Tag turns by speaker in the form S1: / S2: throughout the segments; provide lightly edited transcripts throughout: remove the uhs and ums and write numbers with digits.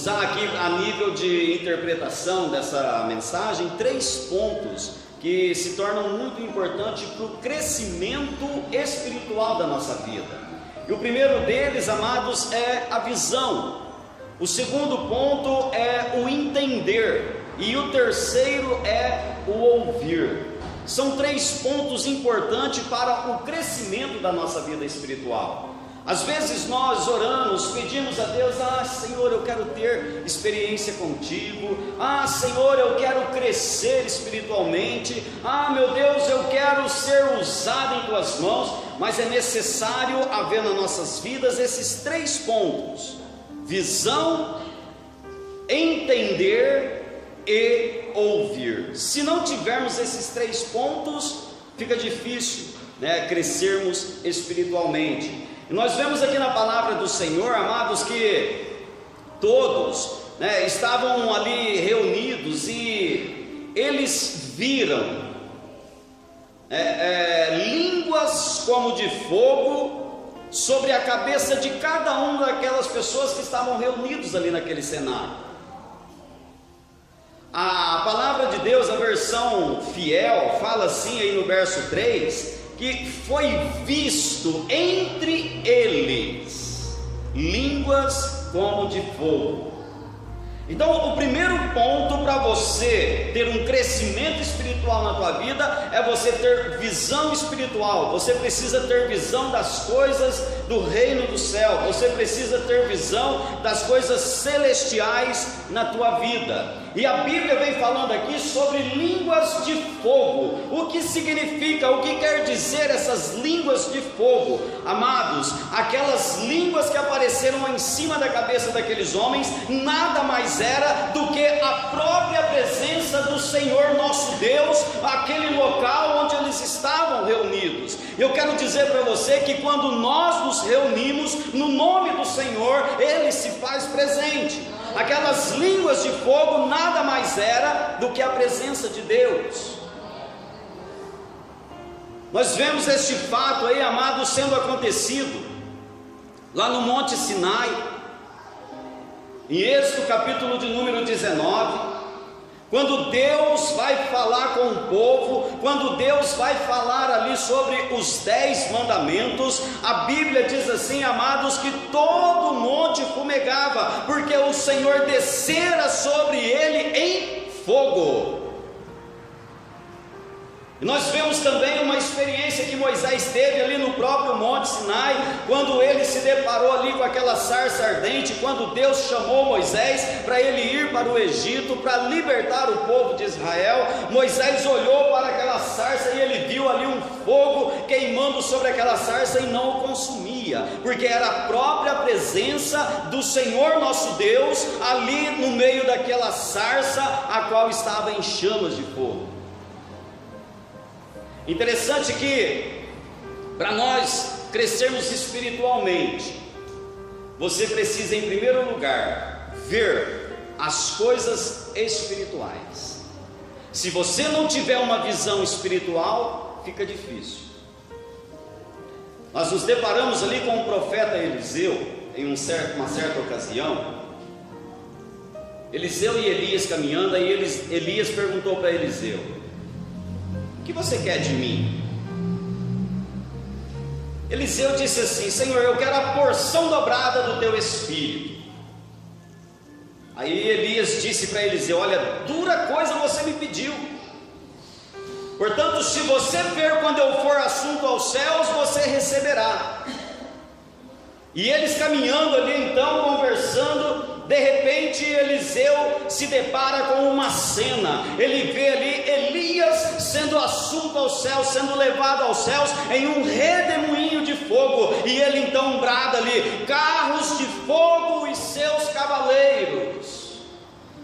S1: usar aqui a nível de interpretação dessa mensagem 3 pontos que se tornam muito importantes para o crescimento espiritual da nossa vida. E o primeiro deles, amados, é a visão. O segundo ponto é o entender. E o terceiro é o ouvir. São 3 pontos importantes para o crescimento da nossa vida espiritual. Às vezes nós oramos, pedimos a Deus: Senhor, eu quero ter experiência contigo. Senhor, eu quero crescer espiritualmente. Meu Deus, eu quero ser usado em tuas mãos. Mas é necessário haver nas nossas vidas esses 3 pontos: visão, entender e ouvir. Se não tivermos esses 3 pontos, fica difícil, crescermos espiritualmente. E nós vemos aqui na palavra do Senhor, amados, que todos estavam ali reunidos e eles viram línguas como de fogo sobre a cabeça de cada uma daquelas pessoas que estavam reunidos ali naquele cenário. A palavra de Deus, a versão fiel, fala assim aí no verso 3, que foi visto entre eles línguas como de fogo. Então, o primeiro ponto para você ter um crescimento espiritual na tua vida é você ter visão espiritual. Você precisa ter visão das coisas do reino do céu. Você precisa ter visão das coisas celestiais na tua vida. E a Bíblia vem falando aqui sobre línguas de fogo. O que significa, o que quer dizer essas línguas de fogo? Amados, aquelas línguas que apareceram lá em cima da cabeça daqueles homens, nada mais era do que a própria presença do Senhor nosso Deus, aquele local onde eles estavam reunidos. Eu quero dizer para você que quando nós nos reunimos no nome do Senhor, Ele se faz presente. Aquelas línguas de fogo nada mais era do que a presença de Deus. Nós vemos este fato aí, amado, sendo acontecido lá no Monte Sinai, em Êxodo capítulo de número 19, quando Deus vai falar com o povo, quando Deus vai falar ali sobre os 10 mandamentos, a Bíblia diz assim, amados, que todo o monte fumegava, porque o Senhor descera sobre ele em fogo. Nós vemos também uma experiência que Moisés teve ali no próprio Monte Sinai, quando ele se deparou ali com aquela sarça ardente, quando Deus chamou Moisés para ele ir para o Egito, para libertar o povo de Israel. Moisés olhou para aquela sarça e ele viu ali um fogo queimando sobre aquela sarça e não o consumia, porque era a própria presença do Senhor nosso Deus ali no meio daquela sarça, a qual estava em chamas de fogo. Interessante que para nós crescermos espiritualmente, você precisa em primeiro lugar ver as coisas espirituais. Se você não tiver uma visão espiritual, fica difícil. Nós nos deparamos ali com o profeta Eliseu em uma certa ocasião. Eliseu e Elias caminhando, aí Elias perguntou para Eliseu: o que você quer de mim? Eliseu disse assim: Senhor, eu quero a porção dobrada do teu espírito. Aí Elias disse para Eliseu: olha, dura coisa você me pediu. Portanto, se você ver quando eu for assunto aos céus, você receberá. E eles caminhando ali então, conversando, de repente Eliseu se depara com uma cena. Ele vê ali Elias sendo assunto aos céus, sendo levado aos céus em um redemoinho de fogo. E ele então brada ali: carros de fogo e seus cavaleiros.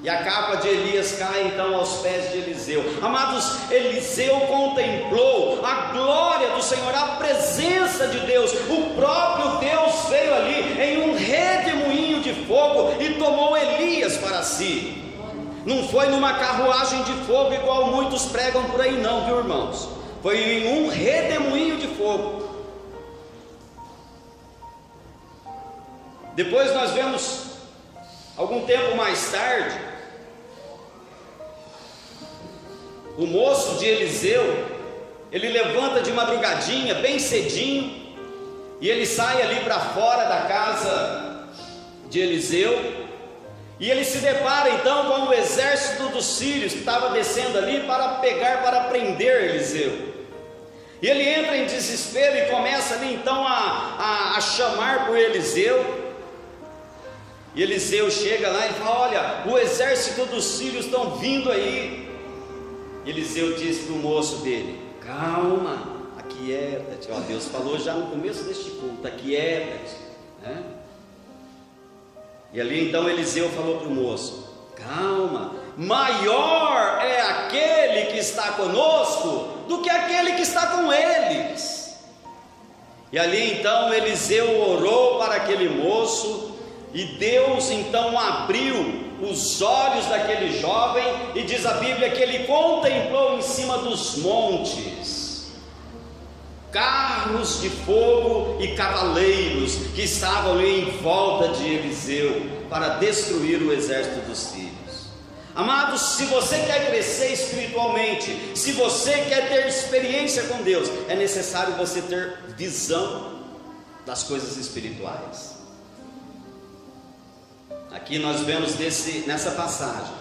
S1: E a capa de Elias cai então aos pés de Eliseu. Amados, Eliseu contemplou a glória do Senhor, a presença de Deus. O próprio Deus veio ali em um redemoinho de fogo e tomou Elias para si. Não foi numa carruagem de fogo igual muitos pregam por aí não, viu, irmãos? Foi em um redemoinho de fogo. Depois nós vemos Algum tempo mais tarde, o moço de Eliseu, ele levanta de madrugadinha, bem cedinho, e ele sai ali para fora da casa de Eliseu, e ele se depara então com o exército dos sírios que estava descendo ali para prender Eliseu. E ele entra em desespero e começa ali então a chamar por Eliseu. E Eliseu chega lá e fala: olha, o exército dos sírios estão vindo aí. E Eliseu diz para o moço dele: calma, aquieta-te. Ó, Deus falou já no começo deste culto: aquieta-te, né? E ali então Eliseu falou para o moço: calma, maior é aquele que está conosco do que aquele que está com eles. E ali então Eliseu orou para aquele moço, e Deus então abriu os olhos daquele jovem, e diz a Bíblia que ele contemplou em cima dos montes carros de fogo e cavaleiros que estavam ali em volta de Eliseu para destruir o exército dos sírios. Amados, se você quer crescer espiritualmente, se você quer ter experiência com Deus, é necessário você ter visão das coisas espirituais. Aqui nós vemos nessa passagem,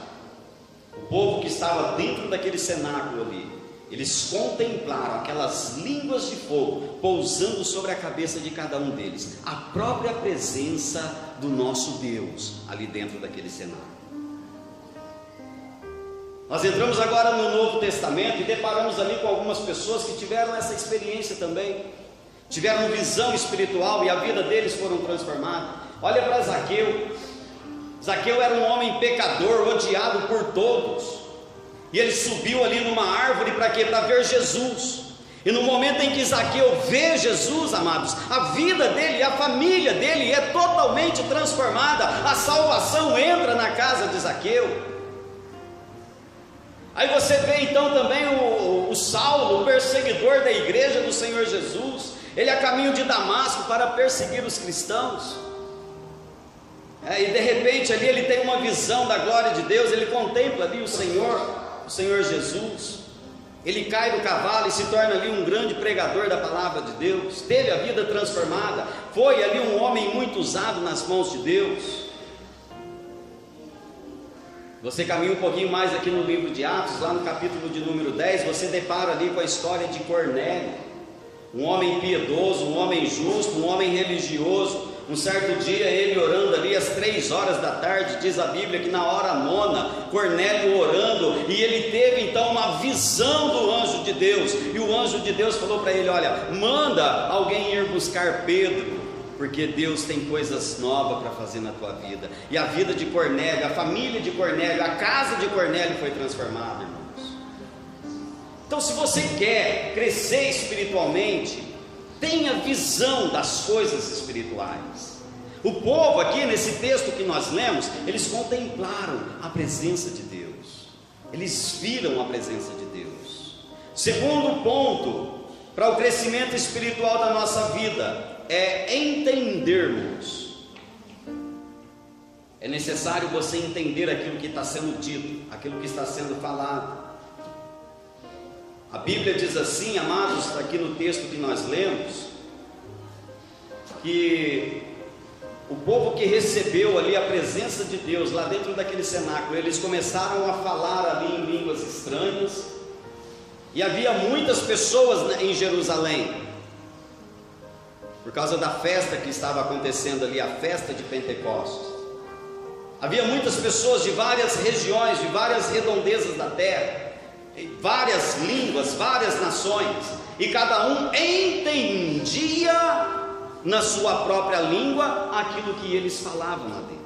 S1: o povo que estava dentro daquele cenáculo ali, eles contemplaram aquelas línguas de fogo pousando sobre a cabeça de cada um deles, a própria presença do nosso Deus ali dentro daquele cenáculo. Nós entramos agora no Novo Testamento e deparamos ali com algumas pessoas que tiveram essa experiência também, tiveram visão espiritual e a vida deles foram transformadas. Olha para Zaqueu. Zaqueu era um homem pecador, odiado por todos, e ele subiu ali numa árvore para quê? Para ver Jesus. E no momento em que Zaqueu vê Jesus, amados, a vida dele, a família dele é totalmente transformada, a salvação entra na casa de Zaqueu. Aí você vê então também o Saulo, o perseguidor da igreja do Senhor Jesus, ele a caminho de Damasco para perseguir os cristãos. E de repente ali ele tem uma visão da glória de Deus, ele contempla ali o Senhor Jesus, ele cai do cavalo e se torna ali um grande pregador da palavra de Deus, teve a vida transformada, foi ali um homem muito usado nas mãos de Deus. Você caminha um pouquinho mais aqui no livro de Atos, lá no capítulo de número 10, você depara ali com a história de Cornélio, um homem piedoso, um homem justo, um homem religioso. Um certo dia, ele orando ali às 3 horas da tarde, diz a Bíblia que na hora 9, Cornélio orando, e ele teve então uma visão do anjo de Deus, e o anjo de Deus falou para ele: olha, manda alguém ir buscar Pedro, porque Deus tem coisas novas para fazer na tua vida. E a vida de Cornélio, a família de Cornélio, a casa de Cornélio foi transformada, irmãos. Então, se você quer crescer espiritualmente, tenha visão das coisas espirituais. O povo aqui nesse texto que nós lemos, eles contemplaram a presença de Deus, eles viram a presença de Deus. Segundo ponto para o crescimento espiritual da nossa vida é entendermos. É necessário você entender aquilo que está sendo dito, aquilo que está sendo falado. A Bíblia diz assim, amados, aqui no texto que nós lemos, que o povo que recebeu ali a presença de Deus lá dentro daquele cenáculo, eles começaram a falar ali em línguas estranhas, e havia muitas pessoas em Jerusalém, por causa da festa que estava acontecendo ali, a festa de Pentecostes. Havia muitas pessoas de várias regiões, de várias redondezas da terra, várias línguas, várias nações, e cada um entendia na sua própria língua aquilo que eles falavam lá dentro.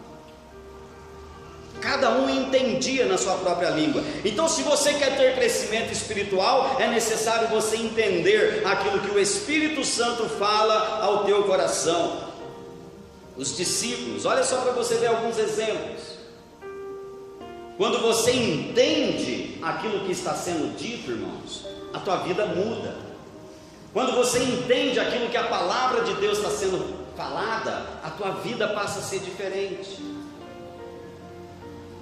S1: Cada um entendia na sua própria língua. Então, se você quer ter crescimento espiritual, é necessário você entender aquilo que o Espírito Santo fala ao teu coração. Os discípulos, olha só para você ver alguns exemplos. Quando você entende aquilo que está sendo dito, irmãos, a tua vida muda. Quando você entende aquilo que a palavra de Deus está sendo falada, a tua vida passa a ser diferente.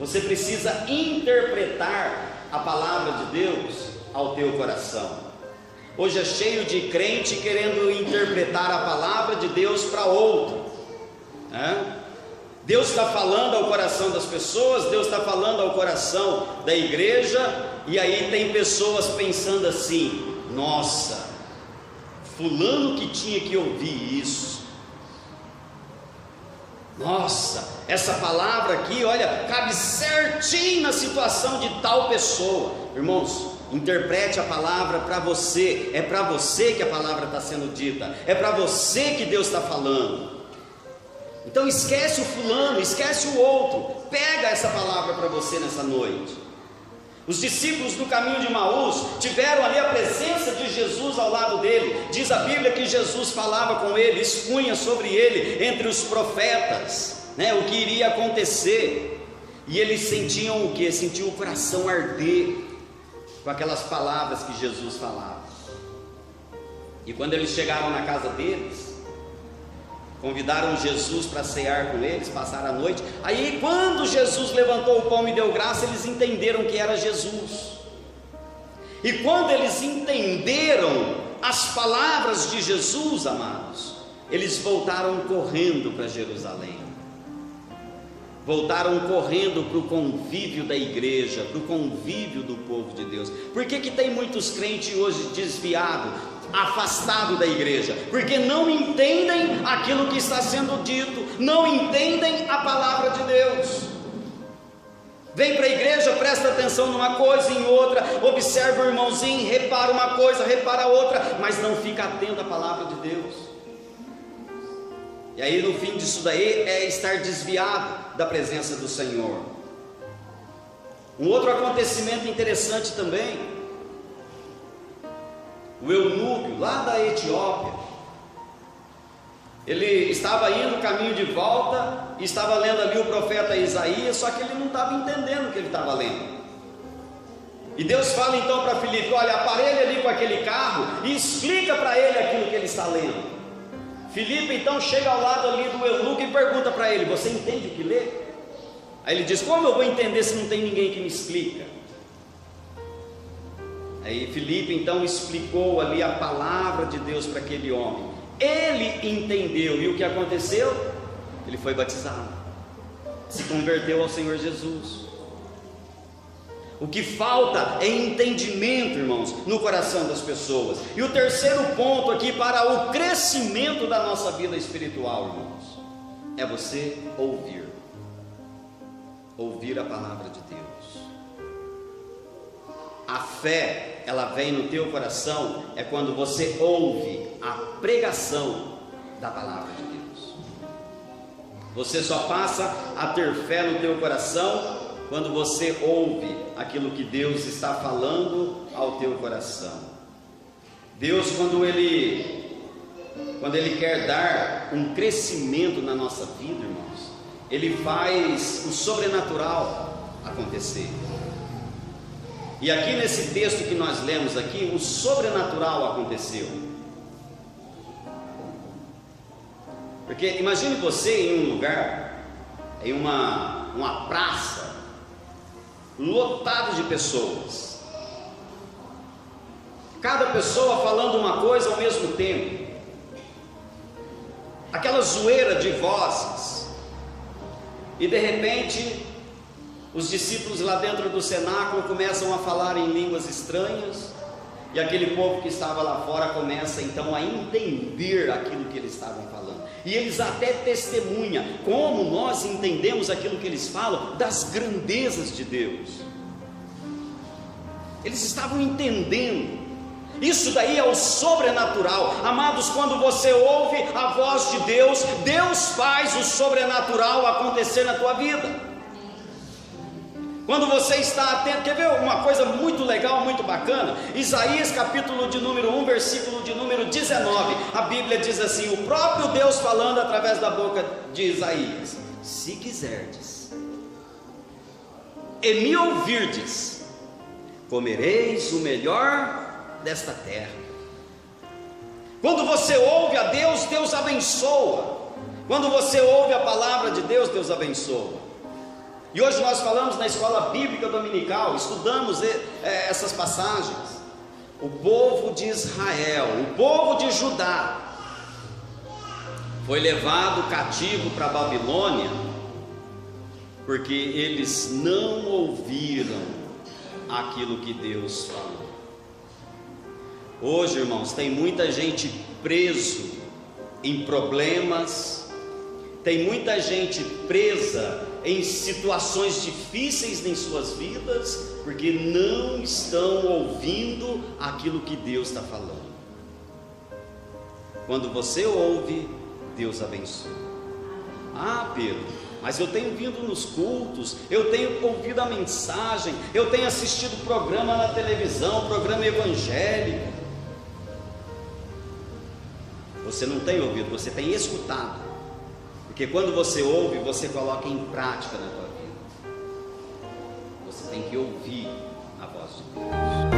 S1: Você precisa interpretar a palavra de Deus ao teu coração. Hoje é cheio de crente querendo interpretar a palavra de Deus para outro, né? Deus está falando ao coração das pessoas, Deus está falando ao coração da igreja, e aí tem pessoas pensando assim: nossa, fulano que tinha que ouvir isso. Nossa, essa palavra aqui, olha, cabe certinho na situação de tal pessoa. Irmãos, interprete a palavra para você. É para você que a palavra está sendo dita, é para você que Deus está falando. Então esquece o fulano, esquece o outro, pega essa palavra para você nessa noite. Os discípulos do caminho de Emaús tiveram ali a presença de Jesus ao lado dele. Diz a Bíblia que Jesus falava com ele, expunha sobre ele, entre os profetas, né, o que iria acontecer. E eles sentiam o que? Sentiam o coração arder com aquelas palavras que Jesus falava. E quando eles chegaram na casa deles, convidaram Jesus para cear com eles, passar a noite. Aí quando Jesus levantou o pão e deu graça, eles entenderam que era Jesus. E quando eles entenderam as palavras de Jesus, amados, eles voltaram correndo para Jerusalém. Voltaram correndo para o convívio da igreja, para o convívio do povo de Deus. Por que tem muitos crentes hoje desviados, afastados da igreja? Porque não entendem aquilo que está sendo dito, não entendem a palavra de Deus. Vem para a igreja, presta atenção numa coisa, em outra, observa o irmãozinho, repara uma coisa, repara outra, mas não fica atento à palavra de Deus. E aí no fim disso daí é estar desviado da presença do Senhor. Um outro acontecimento interessante também: o eunuco lá da Etiópia, ele estava indo no caminho de volta, e estava lendo ali o profeta Isaías, só que ele não estava entendendo o que ele estava lendo. E Deus fala então para Filipe: olha, aparelha ali com aquele carro e explica para ele aquilo que ele está lendo. Filipe então chega ao lado ali do eunuco e pergunta para ele: você entende o que lê? Aí ele diz: como eu vou entender se não tem ninguém que me explica? Aí Filipe então explicou ali a palavra de Deus para aquele homem. Ele entendeu, e o que aconteceu? Ele foi batizado, se converteu ao Senhor Jesus. O que falta é entendimento, irmãos, no coração das pessoas. E o terceiro ponto aqui para o crescimento da nossa vida espiritual, irmãos, é você ouvir a palavra de Deus. A fé, ela vem no teu coração é quando você ouve a pregação da palavra de Deus. Você só passa a ter fé no teu coração quando você ouve aquilo que Deus está falando ao teu coração. Deus, quando Ele quer dar um crescimento na nossa vida, irmãos, Ele faz o sobrenatural acontecer. E aqui nesse texto que nós lemos aqui, o sobrenatural aconteceu. Porque imagine você em um lugar, em uma praça, lotado de pessoas, cada pessoa falando uma coisa ao mesmo tempo, aquela zoeira de vozes, e de repente os discípulos lá dentro do cenáculo começam a falar em línguas estranhas, e aquele povo que estava lá fora começa então a entender aquilo que eles estavam falando, e eles até testemunham como nós entendemos aquilo que eles falam, das grandezas de Deus. Eles estavam entendendo. Isso daí é o sobrenatural, amados. Quando você ouve a voz de Deus, Deus faz o sobrenatural acontecer na tua vida. Quando você está atento, quer ver uma coisa muito legal, muito bacana? Isaías capítulo de número 1, versículo de número 19, a Bíblia diz assim, o próprio Deus falando através da boca de Isaías: se quiserdes e me ouvirdes, comereis o melhor desta terra. Quando você ouve a Deus, Deus abençoa. Quando você ouve a palavra de Deus, Deus abençoa. E hoje nós falamos na escola bíblica dominical, estudamos essas passagens. O povo de Israel, o povo de Judá, foi levado cativo para a Babilônia, porque eles não ouviram aquilo que Deus falou. Hoje, irmãos, tem muita gente preso em problemas, tem muita gente presa em situações difíceis em suas vidas, porque não estão ouvindo aquilo que Deus está falando. Quando você ouve, Deus abençoa. Ah, Pedro, mas eu tenho vindo nos cultos, eu tenho ouvido a mensagem, eu tenho assistido programa na televisão, programa evangélico. Você não tem ouvido, você tem escutado. Porque quando você ouve, você coloca em prática na tua vida. Você tem que ouvir a voz de Deus.